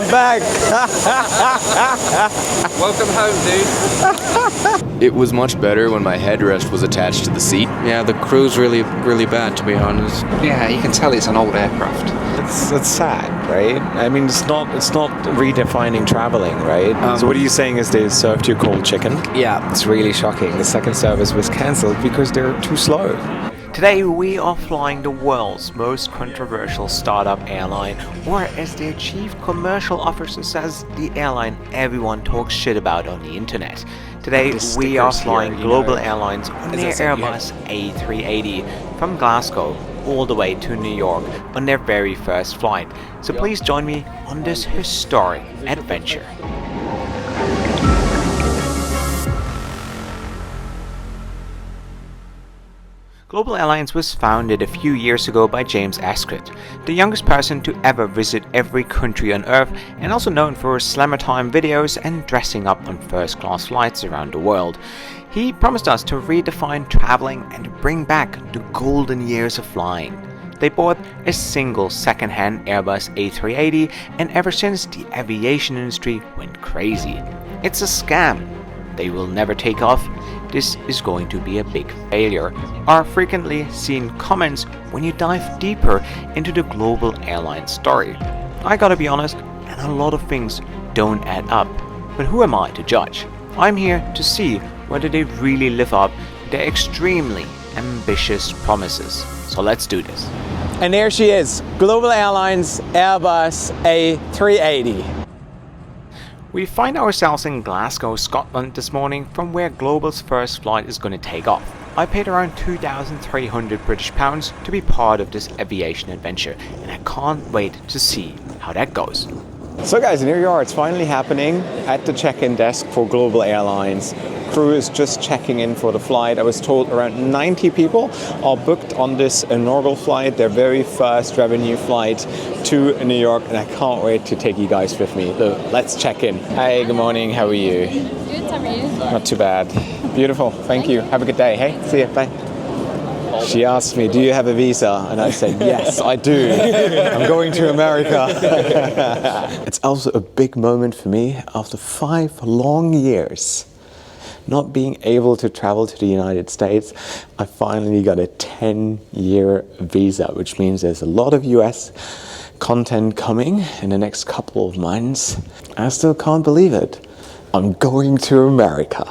I'm back. Welcome home, dude. It was much better when my headrest was attached to the seat. Yeah, the crew's really bad, to be honest. Yeah, you can tell it's an old aircraft. It's sad, right? I mean, it's not redefining traveling, right? So what are you saying is they served you cold chicken? Yeah, it's really shocking. The second service was cancelled because they're too slow. Today we are flying the world's most controversial startup airline, or as their chief commercial officer says, the airline everyone talks shit about on the internet. Today we are flying Global Airlines on their Airbus A380 from Glasgow all the way to New York on their very first flight. So please join me on this historic adventure. Global Airlines was founded a few years ago by James Ascott, the youngest person to ever visit every country on Earth, and also known for his Slammer Time videos and dressing up on first-class flights around the world. He promised us to redefine traveling and bring back the golden years of flying. They bought a single second-hand Airbus A380, and ever since the aviation industry went crazy. It's a scam. They will never take off. This is going to be a big failure, are frequently seen comments when you dive deeper into the Global Airlines story. I gotta be honest, and a lot of things don't add up. But who am I to judge? I'm here to see whether they really live up to their extremely ambitious promises. So let's do this. And there she is, Global Airlines Airbus A380. We find ourselves in Glasgow, Scotland this morning, from where Global's first flight is going to take off. I paid around 2,300 British pounds to be part of this aviation adventure, and I can't wait to see how that goes. So guys, here you are, it's finally happening at the check-in desk for Global Airlines. Crew is just checking in for the flight. I was told around 90 people are booked on this inaugural flight, their very first revenue flight to New York, and I can't wait to take you guys with me. So let's check in. Hey, good morning, how are you? Good, how are you? Not too bad. Beautiful, thank you. Have a good day. Hey, see you, bye. She asked me, do you have a visa? And I said, yes, I do. I'm going to America. It's also a big moment for me after 5 long years not being able to travel to the United States. I finally got a 10-year visa, which means there's a lot of US content coming in the next couple of months. I still can't believe it. I'm going to America.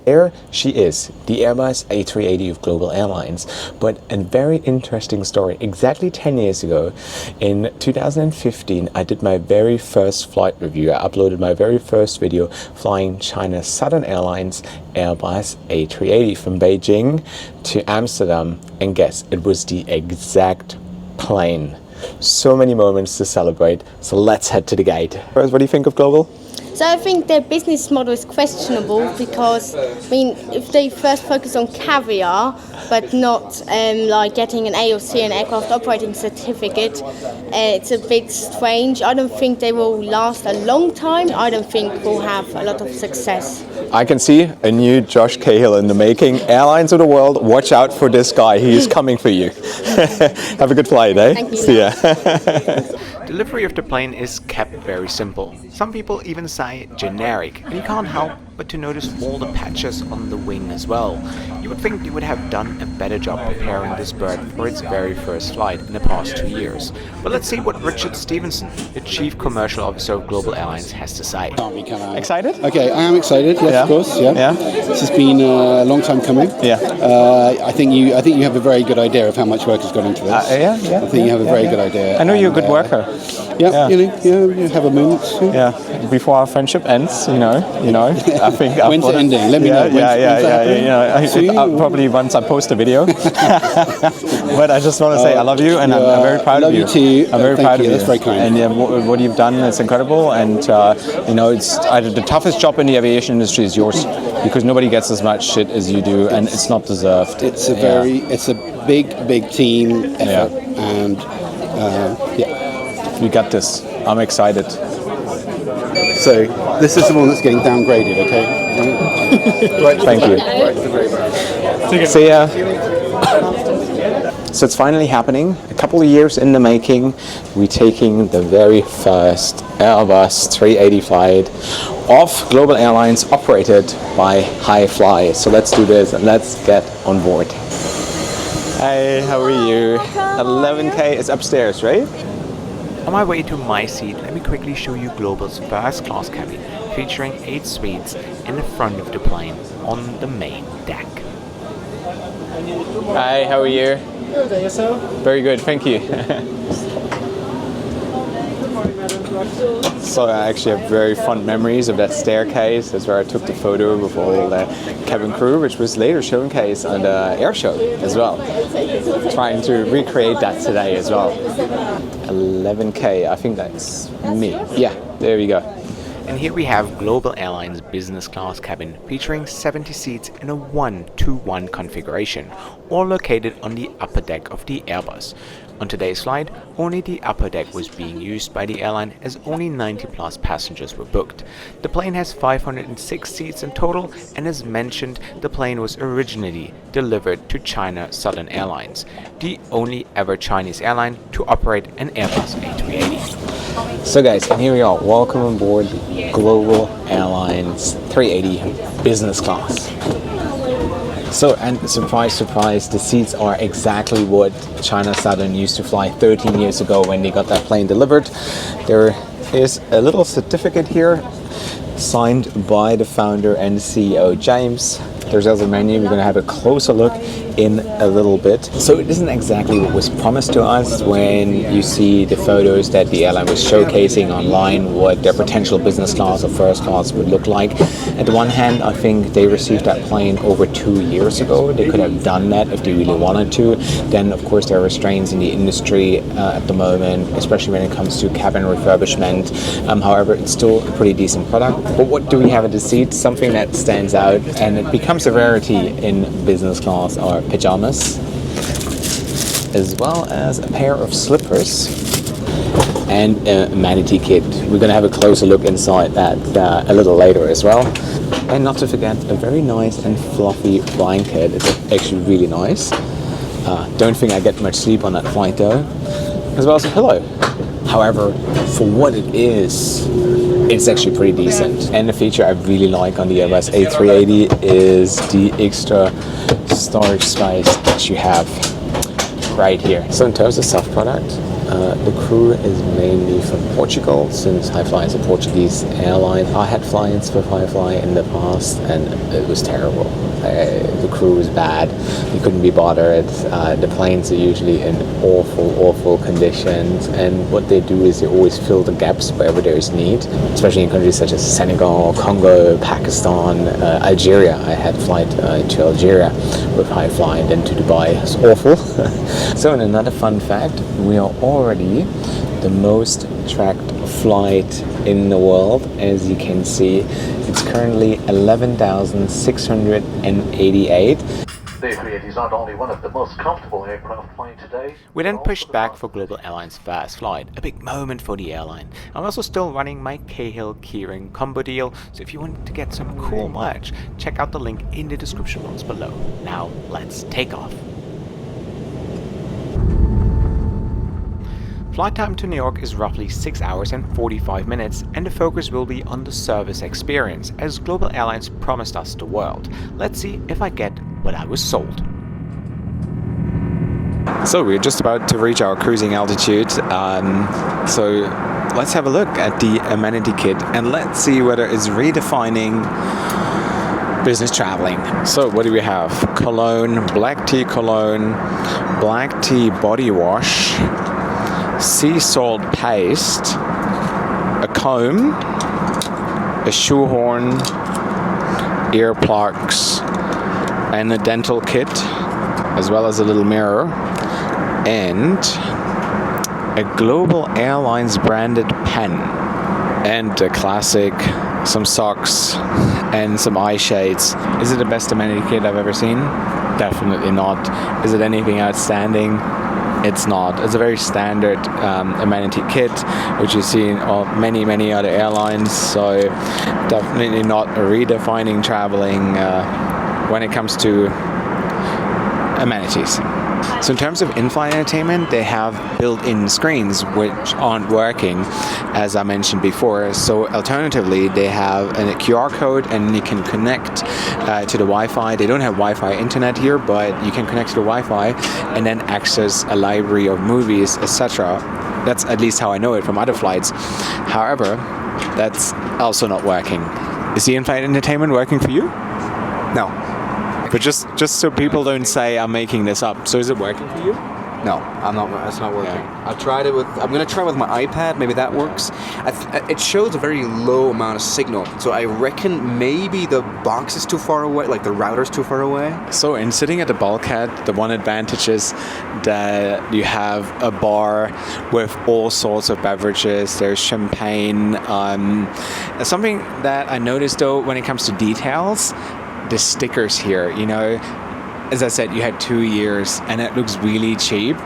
There she is, the Airbus A380 of Global Airlines. But a very interesting story. Exactly 10 years ago, in 2015, I did my very first flight review. I uploaded my very first video flying China's Southern Airlines Airbus A380 from Beijing to Amsterdam. And guess, it was the exact plane. So many moments to celebrate. So let's head to the gate. First, what do you think of Global? So I think their business model is questionable because, I mean, if they first focus on caviar, but not like getting an AOC, an aircraft operating certificate, it's a bit strange. I don't think they will last a long time. I don't think we'll have a lot of success. I can see a new Josh Cahill in the making. Airlines of the world, watch out for this guy. He is coming for you. Have a good flight, eh? Thank you. See ya. Delivery of the plane is kept very simple. Some people even say generic, and you can't help but to notice all the patches on the wing as well. You would think they would have done a better job preparing this bird for its very first flight in the past 2 years. But let's see what Richard Stevenson, the Chief Commercial Officer of Global Airlines, has to say. Excited? Okay, I am excited. Yes, Yeah. of course. Yeah. Yeah. This has been a long time coming. Yeah. I think you have a very good idea of how much work has gone into this. Yeah. I think you have a very good idea. I know you're a good And, worker. Yeah. You have a moment. Yeah. Before our friendship ends, you know. I think. When's it ending? Let me know. When's that happening? Probably once I post a video. But I just want to say I love you, and I'm very proud of you. Love you too. I'm very proud of you. That's very kind. And what you've done is incredible. And it's the toughest job in the aviation industry is yours, because nobody gets as much shit as you do, and it's not deserved. It's a big team effort, and you got this. I'm excited. So this is the one that's getting downgraded, okay? Right. Thank you. See ya. So it's finally happening. A couple of years in the making, we're taking the very first Airbus 380 flight of Global Airlines operated by Hi-Fly. So let's do this and let's get on board. Hey, how are you? 11K is upstairs, right? On my way to my seat, let me quickly show you Global's first class cabin, featuring 8 suites in the front of the plane on the main deck. Hi, how are you? Good, and yourself? Very good, thank you. So I actually have very fond memories of that staircase. That's where I took the photo with all the cabin crew, which was later showcased on the air show as well. Trying to recreate that today as well. 11K, I think that's me. Yeah, there we go. And here we have Global Airlines business class cabin featuring 70 seats in a 1-to-1 configuration, all located on the upper deck of the Airbus. On today's flight, only the upper deck was being used by the airline as only 90 plus passengers were booked. The plane has 506 seats in total, and as mentioned, the plane was originally delivered to China Southern Airlines, the only ever Chinese airline to operate an Airbus A380. So guys, and here we are. Welcome on board the Global Airlines 380 business class. So, and surprise, surprise, the seats are exactly what China Southern used to fly 13 years ago when they got that plane delivered. There is a little certificate here signed by the founder and CEO, James. There's also a menu. We're going to have a closer look in a little bit. So it isn't exactly what was promised to us when you see the photos that the airline was showcasing online, what their potential business class or first class would look like. At the one hand, I think they received that plane over 2 years ago. They could have done that if they really wanted to. Then, of course, there are restraints in the industry at the moment, especially when it comes to cabin refurbishment. However, it's still a pretty decent product. But what do we have at the seat? Something that stands out, and it becomes a rarity in business class, are pajamas, as well as a pair of slippers and a manatee kit. We're going to have a closer look inside that a little later as well. And not to forget, a very nice and fluffy blanket. It's actually really nice. Don't think I get much sleep on that flight though. As well as a pillow. However, for what it is, it's actually pretty decent. And the feature I really like on the Airbus A380 is the extra storage space that you have right here. So in terms of soft product, the crew is mainly from Portugal, since Hi-Fly is a Portuguese airline. I had fly-ins with Hi-Fly in the past and it was terrible. The crew was bad, you couldn't be bothered. The planes are usually in awful conditions, and what they do is they always fill the gaps wherever there is need, especially in countries such as Senegal, Congo, Pakistan, Algeria. I had a flight to Algeria with Hi-Fly and then to Dubai. It's awful. So, in another fun fact, we are already the most tracked flight in the world. As you can see, it's currently 11,688. The A380 is not only one of the most comfortable aircraft flying today. We then pushed back for Global Airlines' first flight, a big moment for the airline. I'm also still running my Cahill keyring combo deal, so if you want to get some cool merch, check out the link in the description box below. Now, let's take off. Flight time to New York is roughly 6 hours and 45 minutes, and the focus will be on the service experience, as Global Airlines promised us the world. Let's see if I get what I was sold. So we're just about to reach our cruising altitude. So let's have a look at the amenity kit and let's see whether it's redefining business traveling. So what do we have? Cologne, black tea cologne, black tea body wash, sea salt paste, a comb, a shoehorn, earplugs, and a dental kit, as well as a little mirror, and a Global Airlines branded pen, and a classic, some socks, and some eye shades. Is it the best amenity kit I've ever seen? Definitely not. Is it anything outstanding? It's not. It's a very standard amenity kit, which you see in many other airlines, so definitely not redefining traveling when it comes to amenities. So in terms of in-flight entertainment, they have built-in screens which aren't working, as I mentioned before. So alternatively, they have a QR code and you can connect to the Wi-Fi. They don't have Wi-Fi internet here, but you can connect to the Wi-Fi and then access a library of movies, etc. That's at least how I know it from other flights. However, that's also not working. Is the in-flight entertainment working for you? No. But just so people don't say I'm making this up. So is it working for you? No, I'm not. It's not working. Yeah. I've tried it with. I'm gonna try with my iPad. Maybe that works. It shows a very low amount of signal, so I reckon maybe the box is too far away, like the router's too far away. So in sitting at the bulkhead, the one advantage is that you have a bar with all sorts of beverages. There's champagne. Something that I noticed though, when it comes to details, the stickers here. You know. As I said, you had 2 years and it looks really cheap.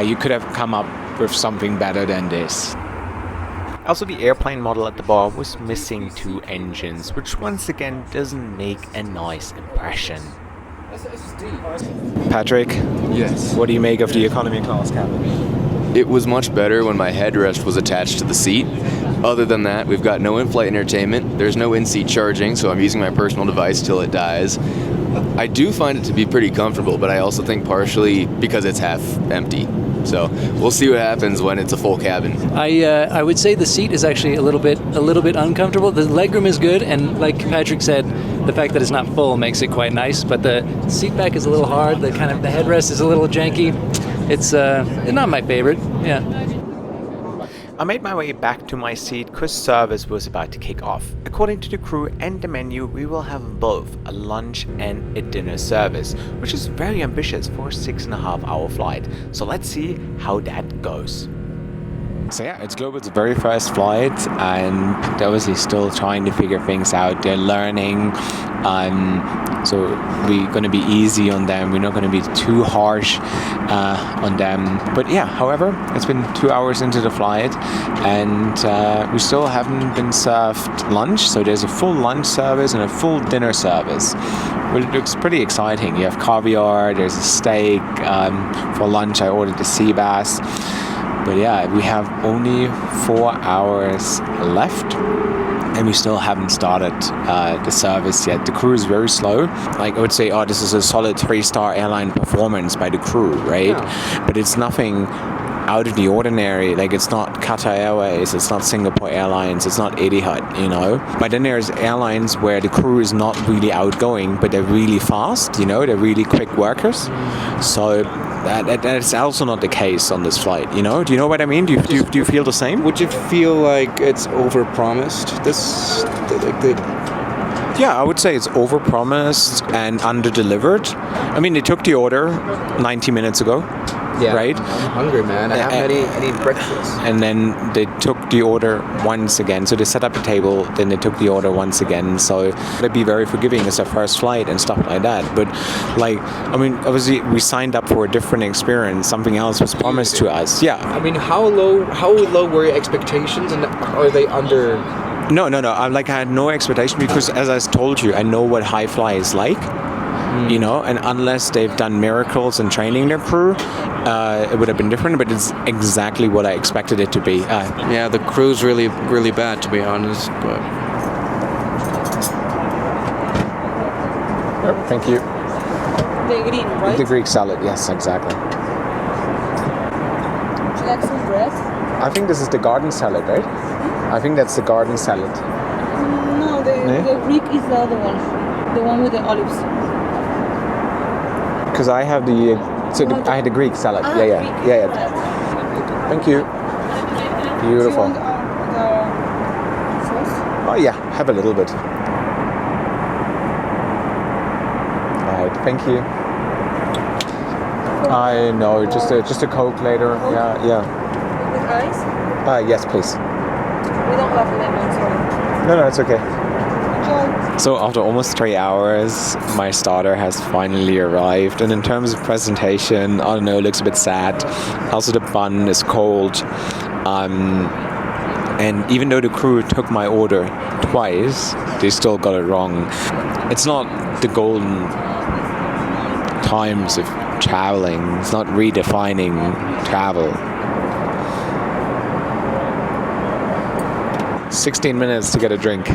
You could have come up with something better than this. Also, the airplane model at the bar was missing 2 engines, which once again doesn't make a nice impression. Patrick, Yes. what do you make of the economy class cabin? It was much better when my headrest was attached to the seat. Other than that, we've got no in-flight entertainment. There's no in-seat charging, so I'm using my personal device till it dies. I do find it to be pretty comfortable, but I also think partially because it's half empty. So we'll see what happens when it's a full cabin. I would say the seat is actually a little bit uncomfortable. The legroom is good, and like Patrick said, the fact that it's not full makes it quite nice. But the seat back is a little hard. The headrest is a little janky. It's not my favorite. Yeah. I made my way back to my seat because service was about to kick off. According to the crew and the menu, we will have both a lunch and a dinner service, which is very ambitious for a 6.5-hour flight. So let's see how that goes. So yeah, it's Global's very first flight, and they're obviously still trying to figure things out. They're learning, so we're going to be easy on them. We're not going to be too harsh on them. But yeah, however, it's been 2 hours into the flight, and we still haven't been served lunch. So there's a full lunch service and a full dinner service. It looks pretty exciting. You have caviar, there's a steak. For lunch, I ordered the sea bass. But yeah, we have only 4 hours left, and we still haven't started the service yet. The crew is very slow. Like I would say, this is a solid 3-star airline performance by the crew, right? Yeah. But it's nothing out of the ordinary. Like it's not Qatar Airways, it's not Singapore Airlines, it's not Etihad, you know. But then there's airlines where the crew is not really outgoing, but they're really fast, you know, they're really quick workers. So that's also not the case on this flight, you know. Do you know what I mean? Do you feel the same? Would you feel like it's overpromised? Yeah, I would say it's overpromised and underdelivered. I mean, they took the order 90 minutes ago. Yeah, right? I'm hungry, man. I haven't had any breakfast. And then they took the order once again. So they set up a table, then they took the order once again. So they'd be very forgiving. It's their first flight and stuff like that. But like, I mean, obviously we signed up for a different experience. Something else was promised to us. Yeah. I mean, how low were your expectations, and are they under? No. I had no expectation because, as I told you, I know what high fly is like. You know, and unless they've done miracles in training their crew, it would have been different, but it's exactly what I expected it to be. Yeah, the crew's really bad, to be honest, but... Yep, thank you. The green, right? The Greek salad, yes, exactly. Would you like some bread? I think this is the garden salad, right? I think that's the garden salad. No, the Greek is the other one. The one with the olives. Because I have I had the Greek salad. Yeah. Thank you. Beautiful. Do you want the sauce? Oh yeah, have a little bit. Right, thank you. I know, just a Coke later. Yeah. With ice? Yes, please. We don't have lemon, sorry. No, it's okay. Enjoy. So after almost 3 hours, my starter has finally arrived. And in terms of presentation, I don't know, it looks a bit sad. Also, the bun is cold. And even though the crew took my order twice, they still got it wrong. It's not the golden times of traveling. It's not redefining travel. 16 minutes to get a drink.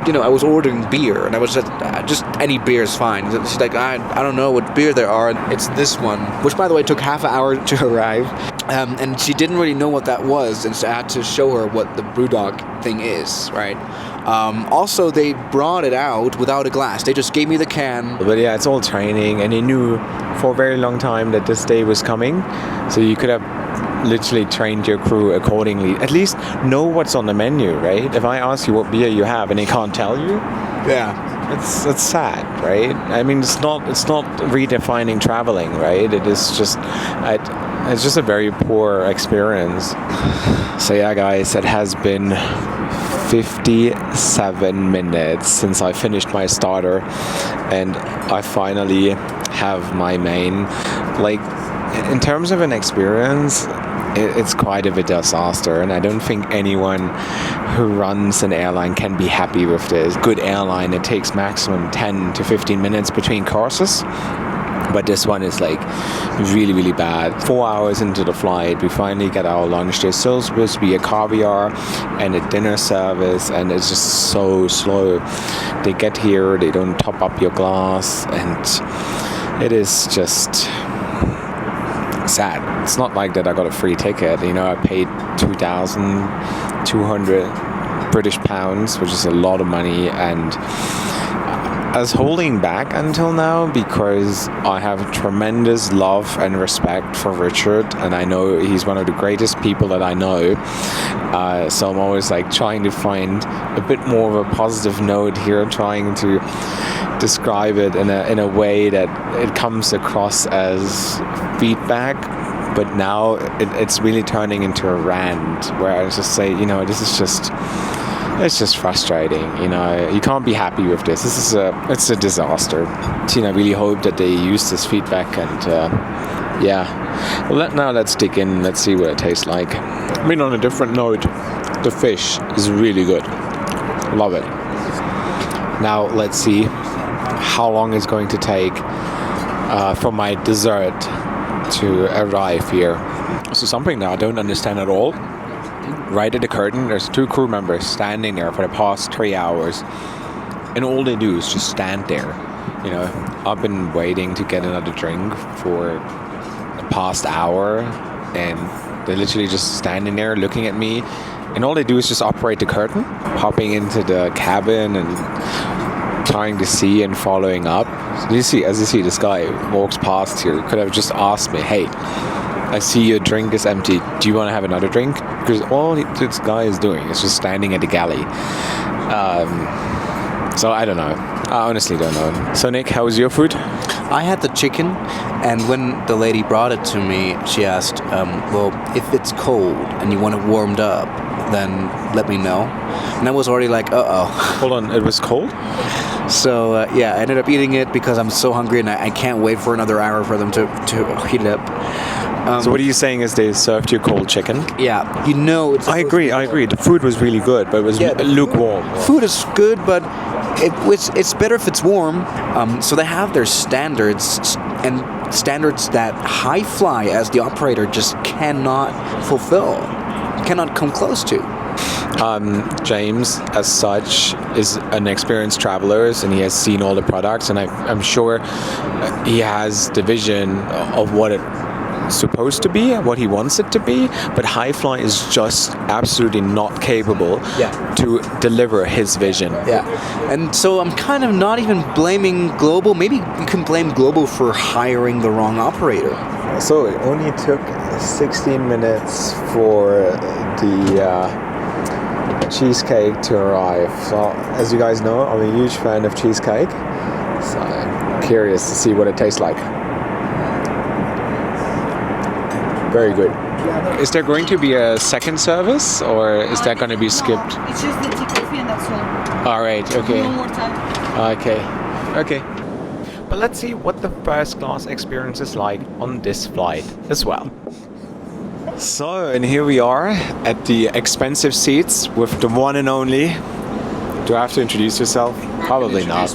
You know, I was ordering beer, and I was just any beer is fine. She's like, I don't know what beer there are. It's this one, which by the way took half an hour to arrive, and she didn't really know what that was, and so I had to show her what the BrewDog thing is, right? Also, they brought it out without a glass. They just gave me the can. But yeah, it's all training, and they knew for a very long time that this day was coming, so you could have literally trained your crew accordingly. At least know what's on the menu, right? If I ask you what beer you have and they can't tell you, it's sad, right? I mean, it's not redefining traveling, right? It is just it's just a very poor experience. So yeah, guys, it has been 57 minutes since I finished my starter, and I finally have my main. Like, in terms of an experience, it's quite of a disaster, and I don't think anyone who runs an airline can be happy with this. Good airline, it takes maximum 10 to 15 minutes between courses, but this one is like really, really bad. 4 hours into the flight, we finally get our lunch. There's still supposed to be a caviar and a dinner service, and it's just so slow. They get here, they don't top up your glass, and it is just sad. It's not like that I got a free ticket. You know, I paid 2,200 British pounds, which is a lot of money, and I was holding back until now because I have tremendous love and respect for Richard, and I know he's one of the greatest people that I know. So I'm always like trying to find a bit more of a positive note here, trying to describe it in a way that it comes across as feedback, but now it's really turning into a rant where I just say, you know, it's just frustrating. You know, you can't be happy with this. It's a disaster. You know, I really hope that they use this feedback, and yeah. Well, now let's dig in. Let's see what it tastes like. I mean, on a different note, the fish is really good. Love it. Now let's see how long it's going to take for my dessert to arrive here. So something that I don't understand at all. Right at the curtain, there's 2 crew members standing there for the past 3 hours, and all they do is just stand there. You know, I've been waiting to get another drink for the past hour, and they're literally just standing there looking at me, and all they do is just operate the curtain, hopping into the cabin and trying to see and following up. So as you see, this guy walks past here. Could have just asked me, hey, I see your drink is empty. Do you want to have another drink? Because all this guy is doing is just standing at the galley. So I don't know. I honestly don't know. So Nick, how was your food? I had the chicken, and when the lady brought it to me, she asked, well, if it's cold and you want it warmed up, then let me know. And I was already like, uh-oh. Hold on, it was cold? So, yeah, I ended up eating it because I'm so hungry, and I can't wait for another hour for them to heat it up. So what are you saying is they served you cold chicken? Yeah, you know... I agree. The food was really good, but it was lukewarm. Food is good, but it's better if it's warm. So they have their standards, and standards that high fly as the operator just cannot fulfill, cannot come close to. James, as such, is an experienced traveler, and he has seen all the products, and I'm sure he has the vision of what it's supposed to be, what he wants it to be, but Highfly is just absolutely not capable to deliver his vision. Yeah, and so I'm kind of not even blaming Global. Maybe you can blame Global for hiring the wrong operator. So it only took 16 minutes for the cheesecake to arrive. So as you guys know, I'm a huge fan of cheesecake, so I'm curious to see what it tastes like. Very good. Is there going to be a second service, or is that going to be skipped? It's just the tea coffee and that's all. All right, okay. No more time. Okay. But let's see what the first class experience is like on this flight as well. So, and here we are at the expensive seats with the one and only. Do I have to introduce yourself? Probably not.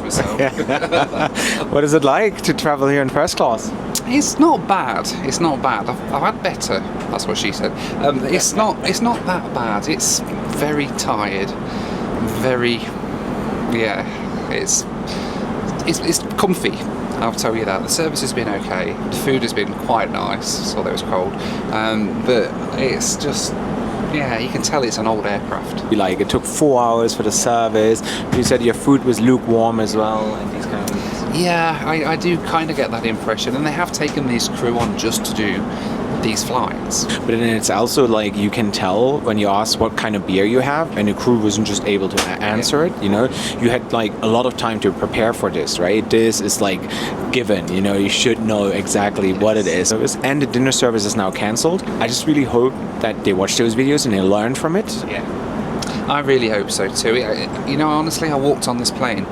What is it like to travel here in first class? It's not bad. It's not bad. I've had better. That's what she said. It's not that bad. It's very tired. Very, yeah. It's comfy. I'll tell you that. The service has been okay. The food has been quite nice, although it was cold. But it's just, yeah, you can tell it's an old aircraft. Like, it took 4 hours for the service. You said your food was lukewarm as well, and these kind of things. Yeah, I do kind of get that impression, and they have taken these crew on just to do these flights. But then it's also like, you can tell when you ask what kind of beer you have, and the crew wasn't just able to answer it, you know. You had like a lot of time to prepare for this, right? This is like given, you know, you should know exactly what it is. And the dinner service is now cancelled. I just really hope that they watch those videos and they learn from it. Yeah, I really hope so too. You know, honestly, I walked on this plane,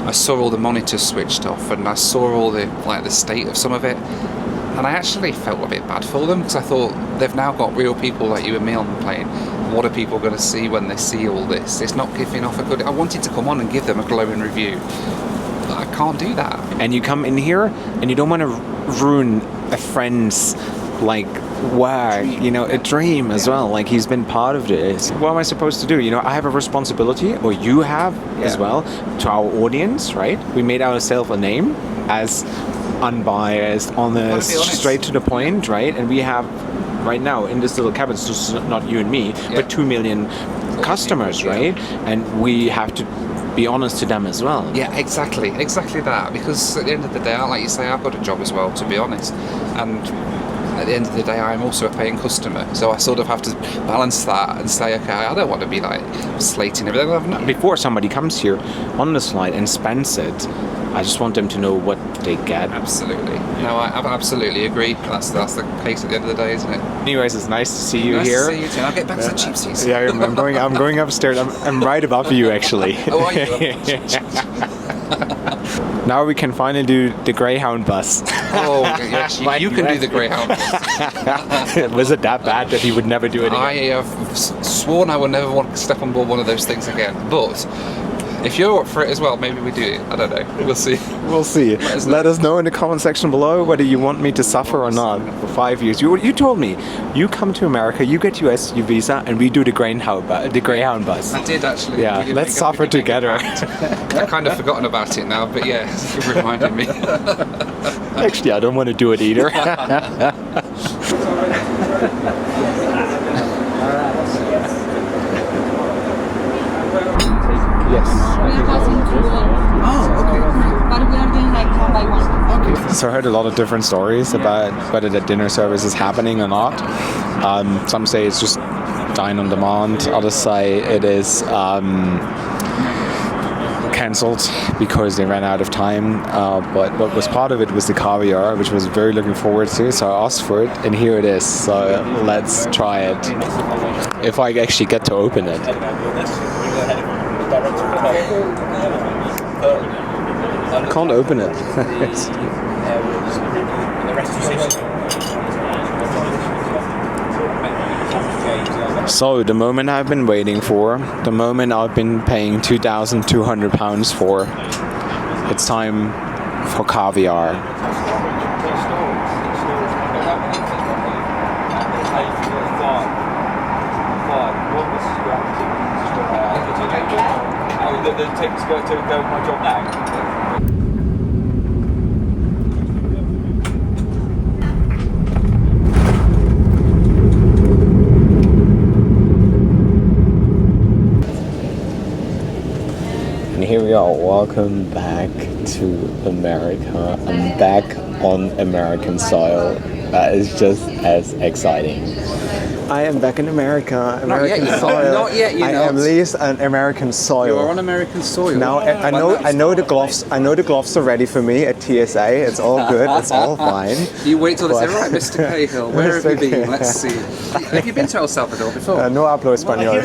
I saw all the monitors switched off, and I saw all the state of some of it, and I actually felt a bit bad for them, because I thought, they've now got real people like you and me on the plane. What are people going to see when they see all this? It's not giving off a good... I wanted to come on and give them a glowing review. I can't do that. And you come in here and you don't want to ruin a friend's work, you know, a dream as well. Like, he's been part of this. What am I supposed to do? You know, I have a responsibility, or you have as well, to our audience, right? We made ourselves a name as unbiased, honest, straight to the point, right? And we have right now in this little cabin, it's just not you and me, but 2 million customers, right? And we have to be honest to them as well. Yeah, exactly that. Because at the end of the day, like you say, I've got a job as well, to be honest. And at the end of the day, I'm also a paying customer, so I sort of have to balance that and say, okay, I don't want to be like slating everything. Before somebody comes here on the slide and spends it, I just want them to know what they get. Absolutely. No, I absolutely agree. That's the case at the end of the day, isn't it? Anyways, it's nice to see you nice here. Nice to see you too. I'll get back to the cheap seats. Yeah, I'm going upstairs. I'm right above you, actually. Oh, are you? Now we can finally do the Greyhound bus. Oh, yes, you can do the Greyhound bus. Was it that bad that he would never do it again? I have sworn I would never want to step on board one of those things again, but if you're up for it as well, maybe we do it. I don't know. We'll see. We'll see. Let us know in the comment section below whether you want me to suffer or not for 5 years. You told me, you come to America, you get your visa, and we do the Greyhound bus. I did actually. Yeah, let's suffer together. I've kind of forgotten about it now, but yeah, you reminded me. Actually, I don't want to do it either. Yes. Oh, okay. But we are doing like one by one. Okay. So I heard a lot of different stories about whether the dinner service is happening or not. Some say it's just dine on demand. Others say it is cancelled because they ran out of time. But what was part of it was the caviar, which I was very looking forward to. So I asked for it, and here it is. So let's try it. If I actually get to open it. Can't open it. So the moment I've been waiting for, the moment I've been paying £2,200 for, it's time for caviar. To go my job now. And here we are. Welcome back to America. I'm back on American soil. That is just as exciting. I am back in America, American soil. Not yet, I am at least on American soil. You're on American soil. Now I know the gloves. I know the gloves are ready for me at TSA. It's all good. It's all fine. You wait till they say, right, Mr. Cahill, where have you been? Let's see. Have you been to El Salvador before? No hablo español.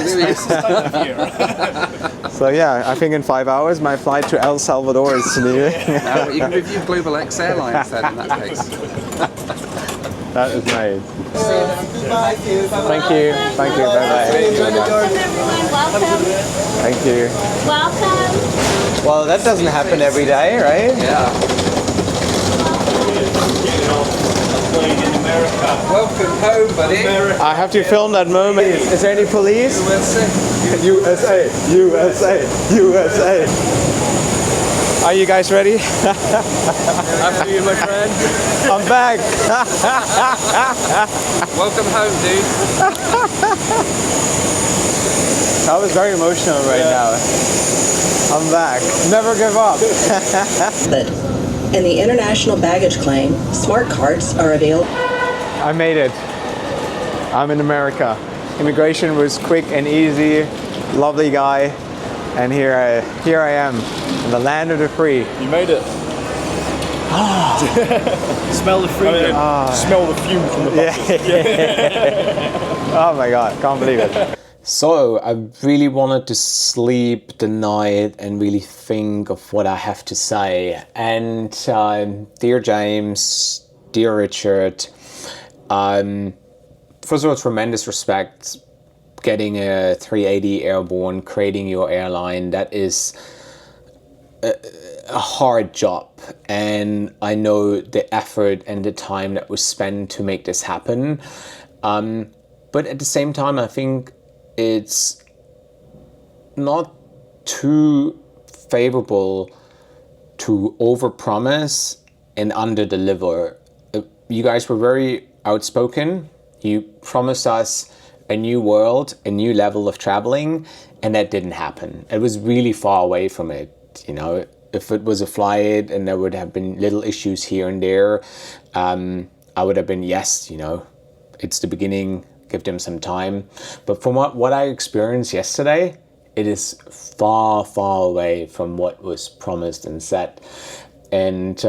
So yeah, I think in 5 hours my flight to El Salvador is near. You can review Global X Airlines then in that case. That is nice. Thank you. Bye bye. Welcome. Thank you. Welcome. Well, that doesn't happen every day, right? Yeah. Welcome home, buddy. I have to film that moment. Is there any police? USA, USA, USA. Are you guys ready? After you, my friend. I'm back. Welcome home, dude. That was very emotional right now. I'm back. Never give up. In the international baggage claim, smart cards are available. I made it. I'm in America. Immigration was quick and easy. Lovely guy. And here I am in the land of the free. You made it. Smell the freedom. Smell the fume from the buses. Oh my God, can't believe it. So I really wanted to sleep the night and really think of what I have to say. And dear James, dear Richard, first of all, tremendous respect. Getting a 380 airborne, creating your airline, that is a hard job. And I know the effort and the time that was spent to make this happen. But at the same time, I think it's not too favorable to overpromise and underdeliver. You guys were very outspoken. You promised us a new world, a new level of traveling, and that didn't happen. It was really far away from it. You know, if it was a flight and there would have been little issues here and there, I would have been, yes, you know, it's the beginning, give them some time. But from what I experienced yesterday, it is far, far away from what was promised and said. And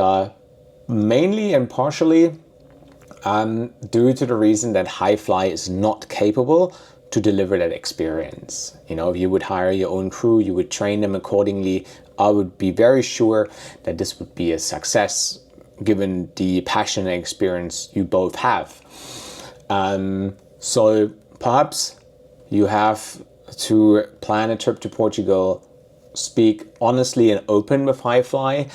mainly and partially due to the reason that Highfly is not capable to deliver that experience. You know, if you would hire your own crew, you would train them accordingly, I would be very sure that this would be a success given the passion and experience you both have. So perhaps you have to plan a trip to Portugal, speak honestly and open with Highfly,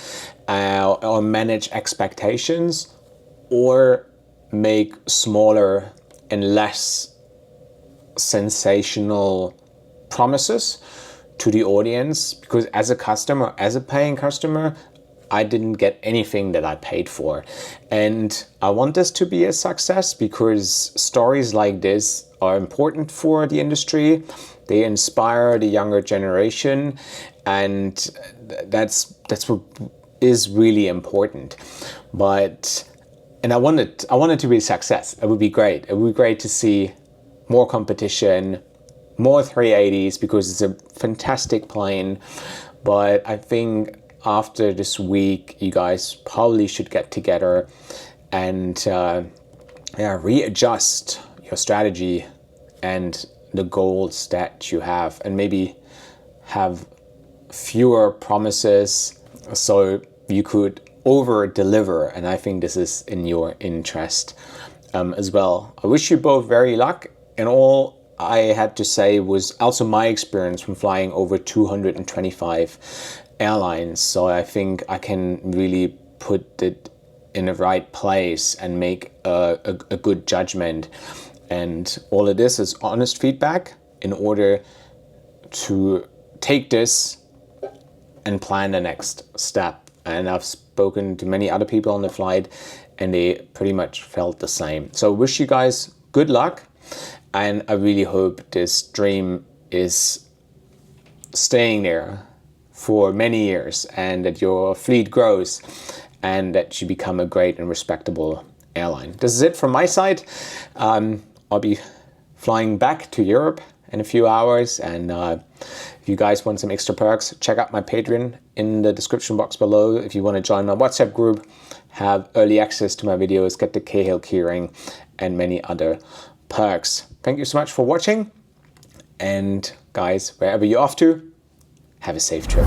or manage expectations, or make smaller and less sensational promises to the audience, because as a customer, as a paying customer, I didn't get anything that I paid for. And I want this to be a success because stories like this are important for the industry. They inspire the younger generation, and that's what is really important. And I want it to be a success. It would be great. It would be great to see more competition, more 380s, because it's a fantastic plane. But I think after this week, you guys probably should get together and readjust your strategy and the goals that you have, and maybe have fewer promises so you could over deliver. And I think this is in your interest as well. I wish you both very luck. And all I had to say was also my experience from flying over 225 airlines. So I think I can really put it in the right place and make a good judgment. And all of this is honest feedback in order to take this and plan the next step. And I've spoken to many other people on the flight, and they pretty much felt the same. So wish you guys good luck, and I really hope this dream is staying there for many years, and that your fleet grows, and that you become a great and respectable airline. This is it from my side. I'll be flying back to Europe in a few hours, and if you guys want some extra perks, check out my Patreon in the description box below. If you want to join my WhatsApp group, have early access to my videos, get the Cahill keyring, and many other perks. Thank you so much for watching, and guys, wherever you're off to, have a safe trip.